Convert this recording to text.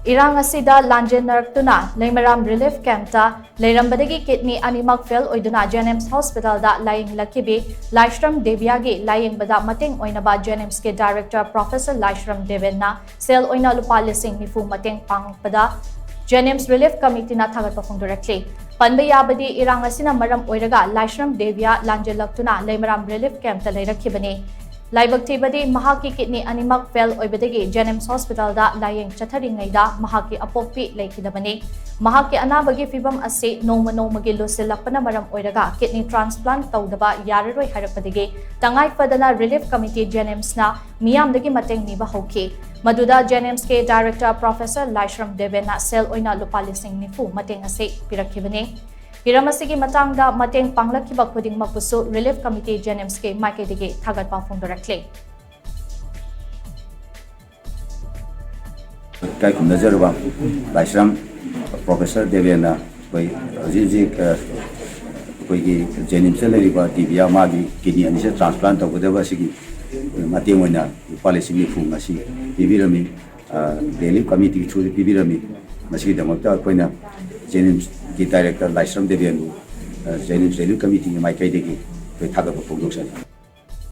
Irang asida lanjennaraktuna Leimaram Relief Campta leirambadagi kidney animak fail Oiduna JNIMS Hospital da Layenglakhibi Laishram Deviya gi Layengbada Mateng oinaba JNIMS ke Director Professor Laishram Deben na shel oina Lupa lishing nifu Mateng pirakpada JNIMS Relief Committee na thagatpa phongdorakli panba yabadi Irang asina maram oiraga Laishram Deviya lanjennaraktuna Leimaram Relief Campta leirakhibani Laibagtibadi mahaki kidney animak fail oibadagi JNIMS Hospital da layeng chatharingaida mahaki apokpi leikidabani mahaki anabagi fibam ase nongmagi losilakpana maram oiraga kidney transplant tawdaba yararoi harakpadagi tangai fadana Relief Committee JNIMS na miyamdagi mateng niba hauki maduda JNIMS ke Director Professor Laishram Deben na shel oina Lupa lishing nifu mateng ase pirakhibani Hiramasigi matangda mateng panglakhiba khuding mapusu Relief Committee JNIMS ke maikedige thagatpa phongdorakli kai kumnajarba Laishram Professor Deben na koi koi ki JNIMS Relief Deviya magi kidney ani se transplant tawdaba sigi mateng oina Lupa lishing ni phung asi bibirami Relief Committee chu bibirami masigi damakta koina JNIMS Director Laishram Deben JNIMS Relief Committee mai kai degi thagatpa phongdorakli